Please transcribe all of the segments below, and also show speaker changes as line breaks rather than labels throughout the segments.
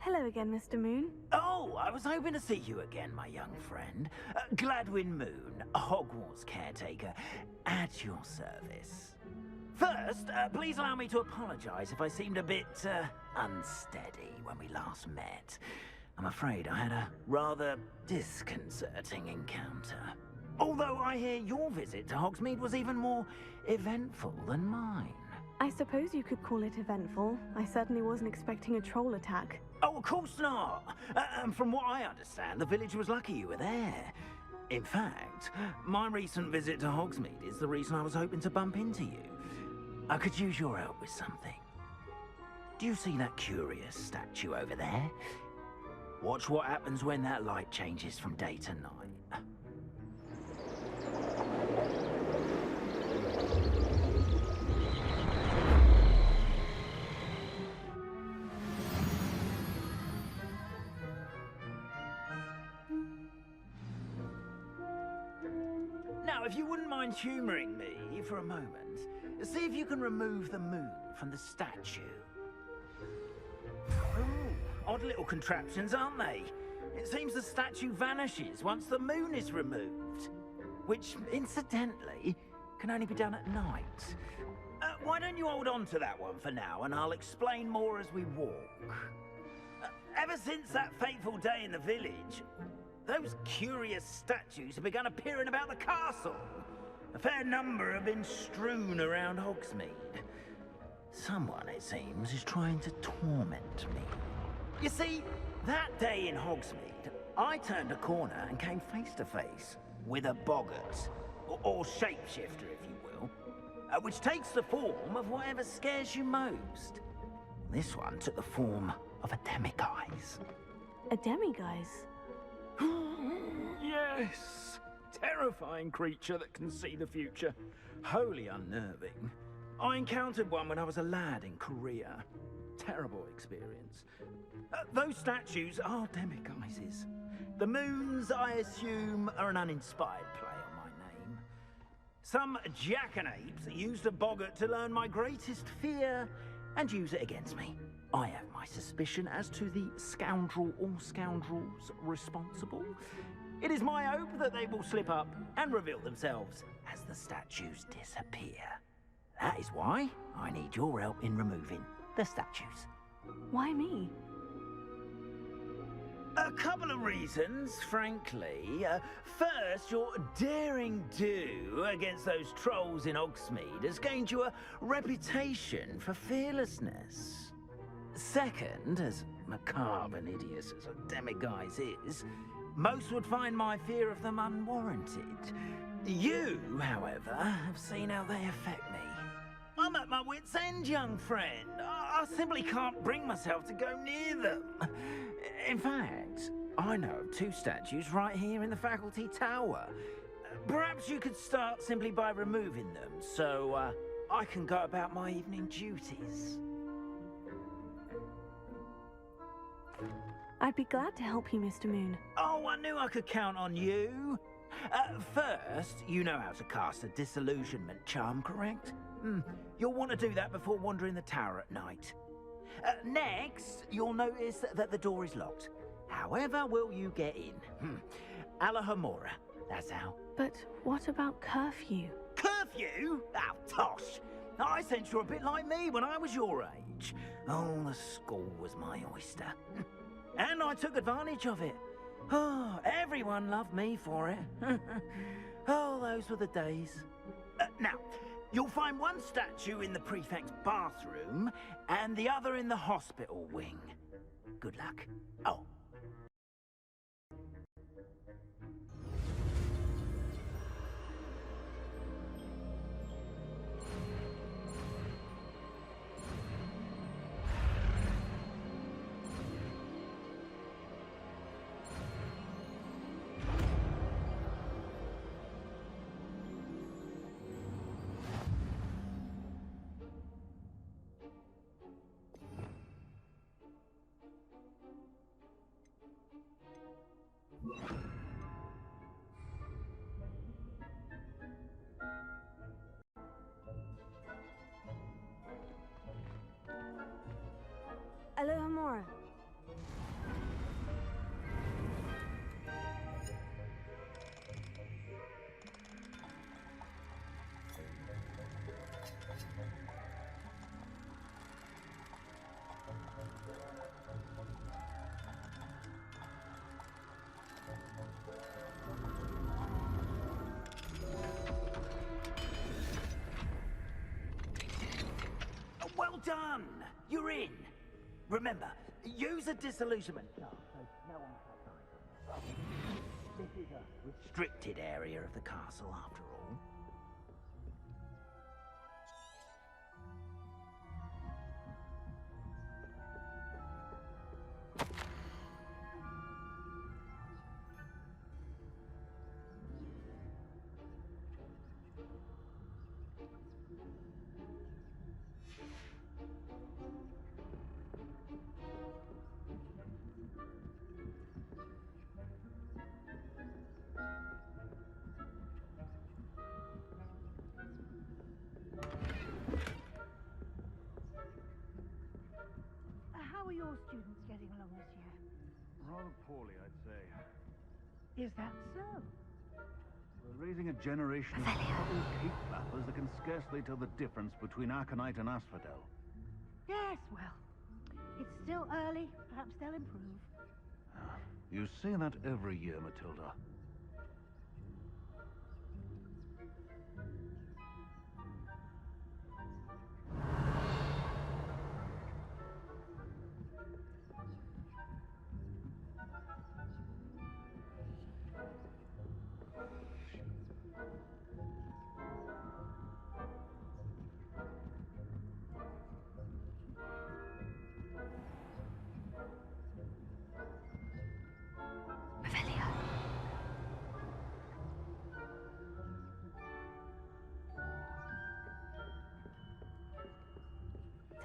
Hello again, Mr. Moon.
Oh, I was hoping to see you again, my young friend. Gladwin Moon, Hogwarts Caretaker, at your service. First, please allow me to apologize if I seemed a bit, unsteady when we last met. I'm afraid I had a rather disconcerting encounter. Although I hear your visit to Hogsmeade was even more eventful than mine.
I suppose you could call it eventful. I certainly wasn't expecting a troll attack.
Oh, of course not. From what I understand, the village was lucky you were there. In fact, my recent visit to Hogsmeade is the reason I was hoping to bump into you. I could use your help with something. Do you see that curious statue over there? Watch what happens when that light changes from day to night. Now, if you wouldn't mind humoring me for a moment, see if you can remove the moon from the statue. Ooh, odd little contraptions, aren't they? It seems the statue vanishes once the moon is removed. Which, incidentally, can only be done at night. Why don't you hold on to that one for now, and I'll explain more as we walk. Ever since that fateful day in the village, those curious statues have begun appearing about the castle. A fair number have been strewn around Hogsmeade. Someone, it seems, is trying to torment me. You see, that day in Hogsmeade, I turned a corner and came face to face with a boggart, or shapeshifter, if you will, which takes the form of whatever scares you most. This one took the form of a demiguise.
A demiguise?
Yes! Terrifying creature that can see the future.
Wholly unnerving. I encountered one when I was a lad in Korea. Terrible experience. Those statues are demiguises. The moons, I assume, are an uninspired play on my name. Some jackanapes used a boggart to learn my greatest fear and use it against me. I have my suspicion as to the scoundrel or scoundrels responsible. It is my hope that they will slip up and reveal themselves as the statues disappear. That is why I need your help in removing the statues.
Why me?
A couple of reasons, frankly. First, your daring do against those trolls in Hogsmeade has gained you a reputation for fearlessness. Second, as macabre and hideous as a demiguise is, most would find my fear of them unwarranted. You, however, have seen how they affect me. I'm at my wit's end, young friend. I simply can't bring myself to go near them. In fact, I know of two statues right here in the faculty tower. Perhaps you could start simply by removing them, so I can go about my evening duties.
I'd be glad to help you, Mr. Moon.
Oh, I knew I could count on you. First, you know how to cast a Disillusionment charm, correct? You'll want to do that before wandering the tower at night. Next, you'll notice that the door is locked. However will you get in? Alahomora, that's how.
But what about curfew?
Curfew? Oh, tosh. I sense you're a bit like me when I was your age. Oh, the school was my oyster. And I took advantage of it. Oh, everyone loved me for it. Oh, those were the days. Now, you'll find one statue in the prefect's bathroom and the other in the hospital wing. Good luck. Oh. done! You're in! Remember, use a disillusionment chart so no one can find it. This is a restricted area of the castle, after all.
How are your students getting along this year?
Rather poorly, I'd say.
Is that so?
We're raising a generation of fucking cake flappers that can scarcely tell the difference between aconite and asphodel.
Yes, well, it's still early. Perhaps they'll improve.
You say that every year, Matilda.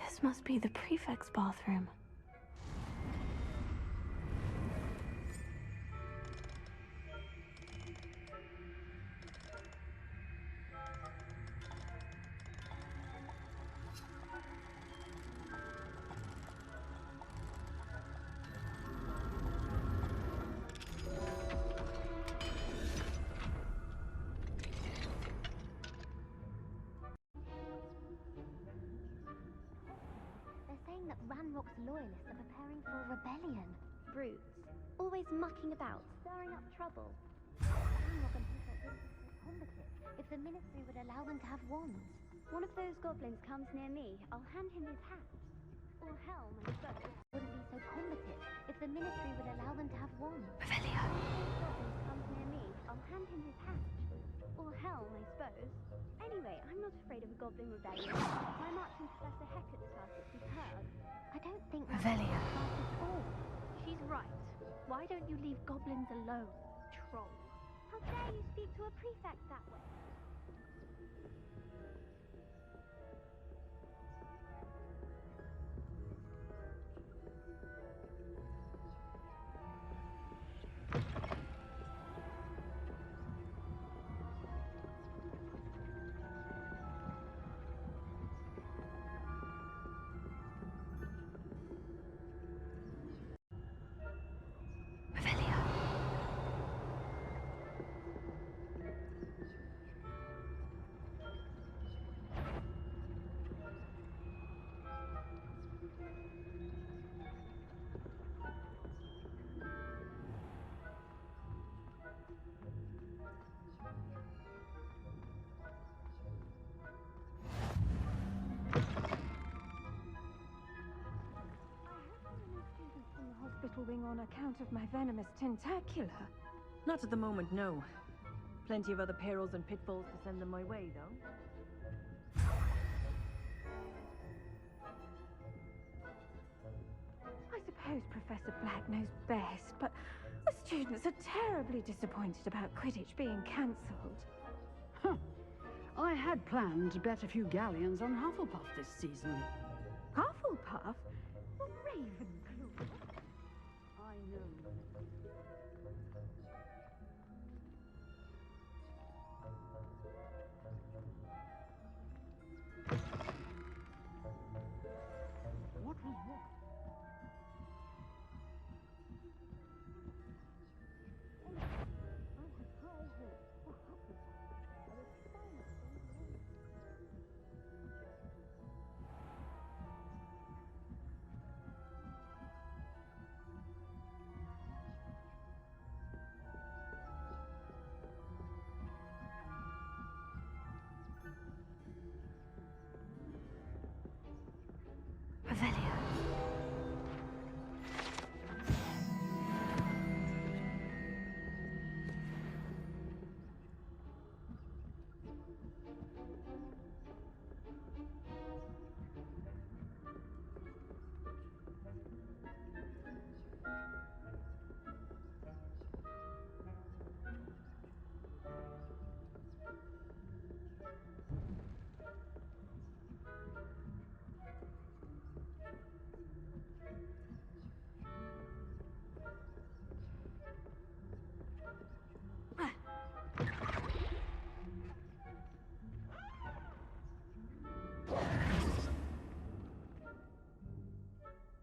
This must be the prefect's bathroom.
That Ranrock's loyalists are preparing for a rebellion. Brutes. Always mucking about, stirring up trouble. Ranrock and his wouldn't be so combative if the Ministry would allow them to have wands. One of those goblins comes near me, I'll hand him his hat. Or Helm, I suppose. Wouldn't be so combative if the Ministry would allow them to have wands. One of those goblins comes near me, I'll hand him his hat. Or Helm, I suppose. Anyway, I'm not afraid of a goblin rebellion. My marching Professor Hecate started, you've heard. I don't think
Revelio.
at all. She's right. Why don't you leave goblins alone, troll? How dare you speak to a prefect that way?
Hospital wing on account of my venomous tentacula.
Not at the moment, no. Plenty of other perils and pitfalls to send them my way, though.
I suppose Professor Black knows best, but the students are terribly disappointed about Quidditch being cancelled.
Huh. I had planned to bet a few galleons on Hufflepuff this season.
Hufflepuff? Well, Ravenclaw.
I know. What was what?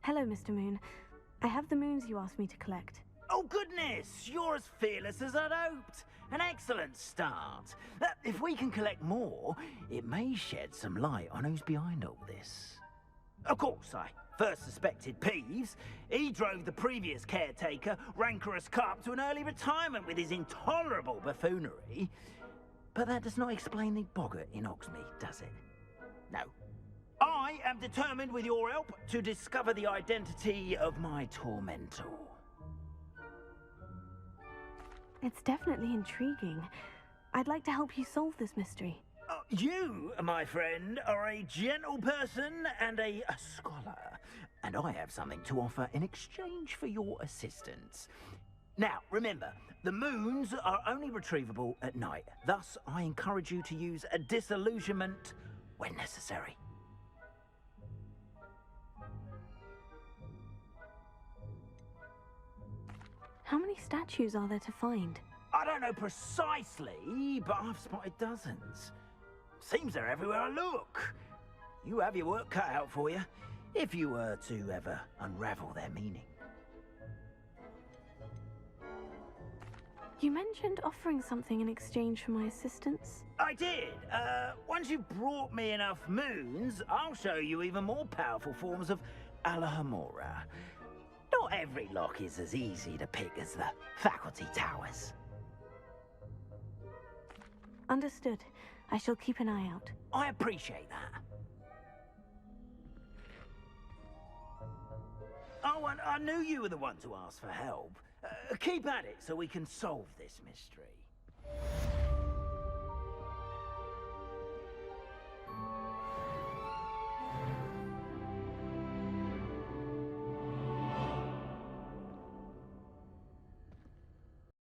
Hello, Mr. Moon. I have the moons you asked me to collect.
Oh, goodness! You're as fearless as I'd hoped. An excellent start. If we can collect more, it may shed some light on who's behind all this. Of course, I first suspected Peeves. He drove the previous caretaker, rancorous carp, to an early retirement with his intolerable buffoonery. But that does not explain the boggart in Hogsmeade, does it? No. I am determined, with your help, to discover the identity of my tormentor.
It's definitely intriguing. I'd like to help you solve this mystery.
You, my friend, are a gentle person and a scholar, and I have something to offer in exchange for your assistance. Now, remember, the moons are only retrievable at night. Thus, I encourage you to use a disillusionment when necessary.
How many statues are there to find?
I don't know precisely, but I've spotted dozens. Seems they're everywhere I look. You have your work cut out for you, if you were to ever unravel their meaning.
You mentioned offering something in exchange for my assistance.
I did. Once you've brought me enough moons, I'll show you even more powerful forms of Alahomora. Not every lock is as easy to pick as the faculty towers.
Understood. I shall keep an eye out.
I appreciate that. Oh, and I knew you were the one to ask for help. Keep at it so we can solve this mystery.